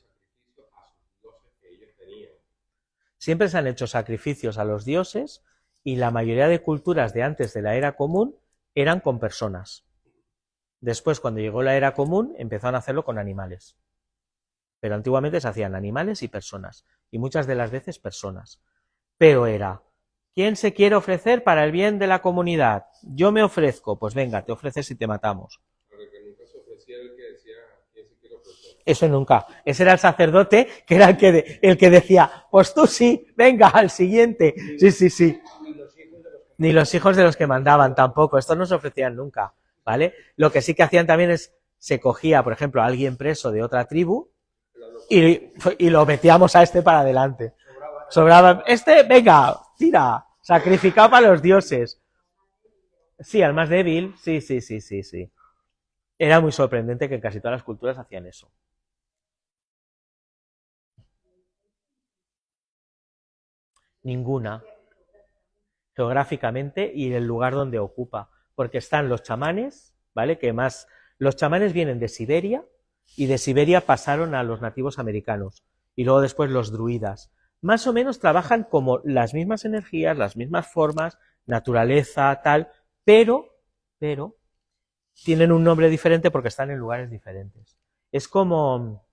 Sacrificios a sus dioses que ellos tenían. Siempre se han hecho sacrificios a los dioses y la mayoría de culturas de antes de la era común eran con personas. Después, cuando llegó la era común, empezaron a hacerlo con animales. Pero antiguamente se hacían animales y personas, y muchas de las veces personas. Pero era, ¿quién se quiere ofrecer para el bien de la comunidad? Yo me ofrezco, pues venga, te ofreces y te matamos. Pero que nunca se ofrecía el que decía, ¿quién se quiere ofrecer? Eso nunca. Ese era el sacerdote, que era el que decía, pues tú sí, venga, al siguiente. Sí, sí, sí. Ni los hijos de los que mandaban tampoco. Estos no se ofrecían nunca, ¿vale? Lo que sí que hacían también es, se cogía, por ejemplo, a alguien preso de otra tribu y lo metíamos a este para adelante. Sobraba, este, venga, tira, sacrificado para los dioses. Sí, al más débil, sí, sí, sí, sí, sí. Era muy sorprendente que en casi todas las culturas hacían eso. Ninguna. Geográficamente y el lugar donde ocupa. Porque están los chamanes, ¿vale? Que más, los chamanes vienen de Siberia y de Siberia pasaron a los nativos americanos y luego después los druidas. Más o menos trabajan como las mismas energías, las mismas formas, naturaleza, tal, pero tienen un nombre diferente porque están en lugares diferentes. Es como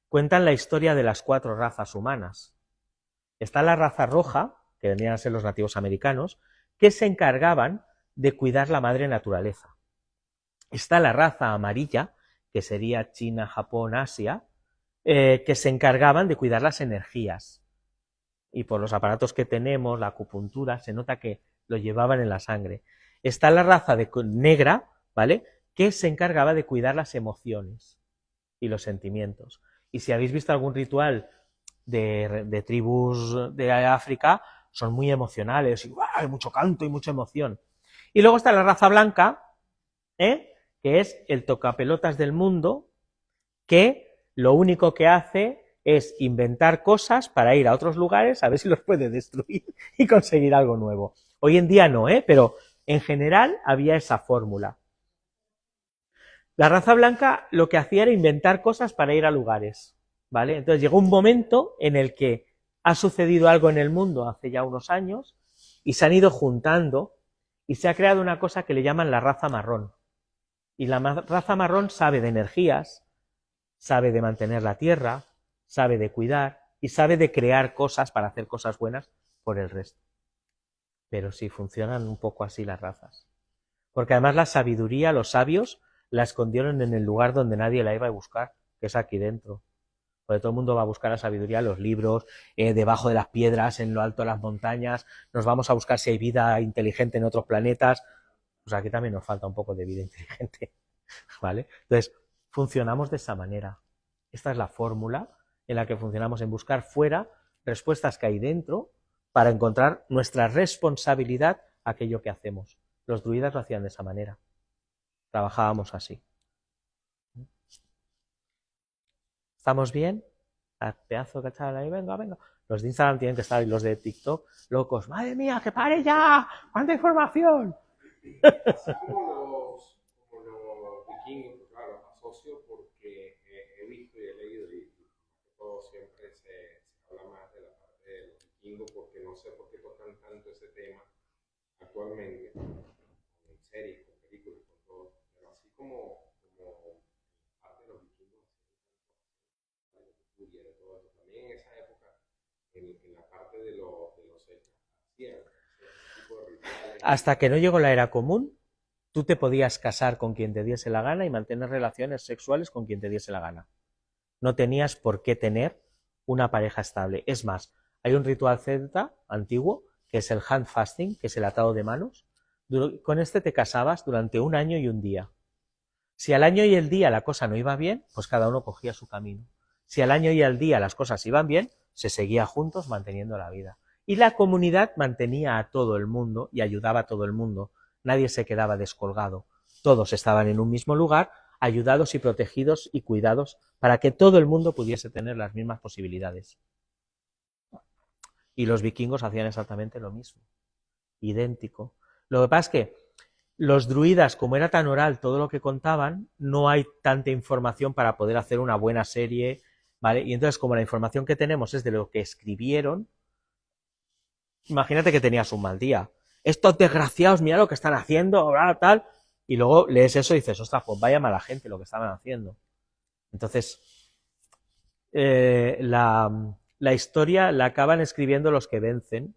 cuentan la historia de las 4 razas humanas. Está la raza roja, que vendrían a ser los nativos americanos, que se encargaban de cuidar la madre naturaleza. Está la raza amarilla, que sería China, Japón, Asia, que se encargaban de cuidar las energías. Y por los aparatos que tenemos, la acupuntura, se nota que lo llevaban en la sangre. Está la raza negra, ¿vale?, que se encargaba de cuidar las emociones y los sentimientos. Y si habéis visto algún ritual de tribus de África, son muy emocionales, y hay mucho canto y mucha emoción. Y luego está la raza blanca, que es el tocapelotas del mundo, que lo único que hace es inventar cosas para ir a otros lugares a ver si los puede destruir y conseguir algo nuevo. Hoy en día no, pero en general había esa fórmula. La raza blanca lo que hacía era inventar cosas para ir a lugares, ¿vale? Entonces llegó un momento en el que ha sucedido algo en el mundo hace ya unos años y se han ido juntando y se ha creado una cosa que le llaman la raza marrón. Y la raza marrón sabe de energías, sabe de mantener la tierra, sabe de cuidar y sabe de crear cosas para hacer cosas buenas por el resto. Pero sí funcionan un poco así las razas. Porque además la sabiduría, los sabios, la escondieron en el lugar donde nadie la iba a buscar, que es aquí dentro. porque todo el mundo va a buscar la sabiduría en los libros, debajo de las piedras, en lo alto de las montañas, nos vamos a buscar si hay vida inteligente en otros planetas. Pues aquí también nos falta un poco de vida inteligente, ¿vale? Entonces, funcionamos de esa manera. Esta es la fórmula en la que funcionamos, en buscar fuera respuestas que hay dentro para encontrar nuestra responsabilidad a aquello que hacemos. Los druidas lo hacían de esa manera. Trabajábamos así. ¿Estamos bien? Pedazo de chaval ahí, venga, venga. Los de Instagram tienen que estar y los de TikTok locos. ¡Madre mía, que pare ya! ¡Cuánta información! Así como los vikingos, claro, los asocio porque he visto y he leído y todo siempre se habla más de la parte de los vikingos porque no sé por qué tocan tanto ese tema actualmente, en series, con películas, con todo, pero así como parte de los vikingos, de todo eso, también en esa época, en la parte de los celtas, hacían ese tipo de rituales. Hasta que no llegó la era común, tú te podías casar con quien te diese la gana y mantener relaciones sexuales con quien te diese la gana. No tenías por qué tener una pareja estable. Es más, hay un ritual celta antiguo, que es el hand fasting, que es el atado de manos. Con este te casabas durante 1 año y 1 día. Si al año y el día la cosa no iba bien, pues cada uno cogía su camino. Si al año y al día las cosas iban bien, se seguía juntos manteniendo la vida. Y la comunidad mantenía a todo el mundo y ayudaba a todo el mundo. Nadie se quedaba descolgado. Todos estaban en un mismo lugar, ayudados y protegidos y cuidados para que todo el mundo pudiese tener las mismas posibilidades. Y los vikingos hacían exactamente lo mismo. Idéntico. Lo que pasa es que los druidas, como era tan oral todo lo que contaban, no hay tanta información para poder hacer una buena serie, ¿vale? Y entonces, como la información que tenemos es de lo que escribieron, imagínate que tenías un mal día. Estos desgraciados, mira lo que están haciendo, tal. Y luego lees eso y dices, ostras, pues vaya mala gente lo que estaban haciendo. Entonces, la historia la acaban escribiendo los que vencen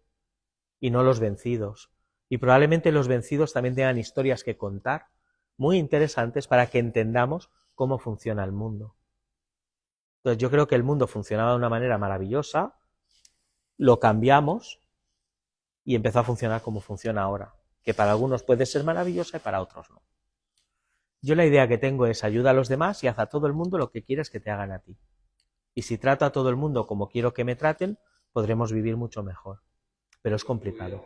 y no los vencidos. Y probablemente los vencidos también tengan historias que contar muy interesantes para que entendamos cómo funciona el mundo. Entonces yo creo que el mundo funcionaba de una manera maravillosa, lo cambiamos y empezó a funcionar como funciona ahora, que para algunos puede ser maravillosa y para otros no. Yo la idea que tengo es ayuda a los demás y haz a todo el mundo lo que quieres que te hagan a ti. Y si trato a todo el mundo como quiero que me traten, podremos vivir mucho mejor. Pero es complicado.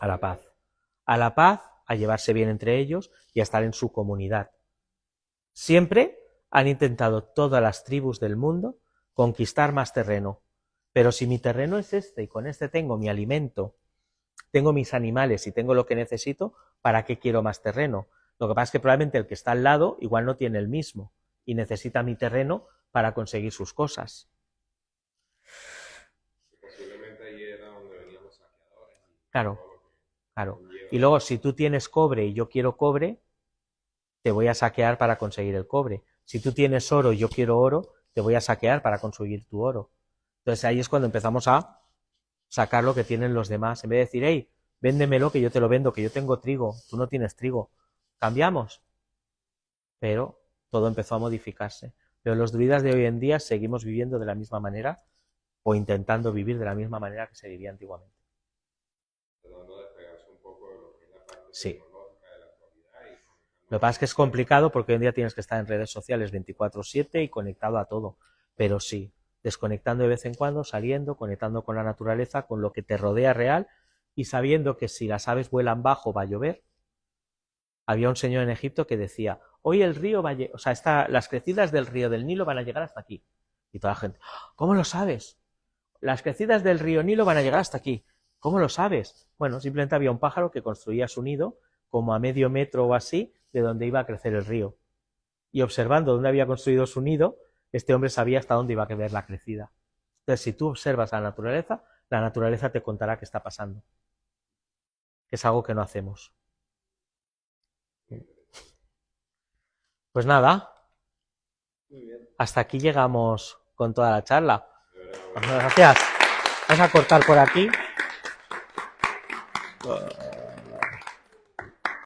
A la paz. A la paz, a llevarse bien entre ellos y a estar en su comunidad. Siempre han intentado todas las tribus del mundo conquistar más terreno. Pero si mi terreno es este y con este tengo mi alimento, tengo mis animales y tengo lo que necesito, ¿para qué quiero más terreno? Lo que pasa es que probablemente el que está al lado igual no tiene el mismo y necesita mi terreno para conseguir sus cosas. Posiblemente ahí era donde venían los saqueadores. Claro. Claro. Y luego, si tú tienes cobre y yo quiero cobre, te voy a saquear para conseguir el cobre. Si tú tienes oro y yo quiero oro, te voy a saquear para conseguir tu oro. Entonces ahí es cuando empezamos a sacar lo que tienen los demás. En vez de decir, hey, véndemelo que yo te lo vendo, que yo tengo trigo, tú no tienes trigo. Cambiamos. Pero todo empezó a modificarse. Pero los druidas de hoy en día seguimos viviendo de la misma manera o intentando vivir de la misma manera que se vivía antiguamente. Sí. Lo que pasa es que es complicado porque hoy en día tienes que estar en redes sociales 24/7 y conectado a todo. Pero sí, desconectando de vez en cuando, saliendo, conectando con la naturaleza, con lo que te rodea real y sabiendo que si las aves vuelan bajo va a llover. Había un señor en Egipto que decía, hoy el río va a llegar, o sea, las crecidas del río del Nilo van a llegar hasta aquí. Y toda la gente, ¿cómo lo sabes? Las crecidas del río Nilo van a llegar hasta aquí. ¿Cómo lo sabes? Bueno, simplemente había un pájaro que construía su nido como a medio metro o así de donde iba a crecer el río. Y observando dónde había construido su nido, este hombre sabía hasta dónde iba a crecer la crecida. Entonces, si tú observas la naturaleza te contará qué está pasando. Que es algo que no hacemos. Pues nada, hasta aquí llegamos con toda la charla. Muchas gracias. Vamos a cortar por aquí.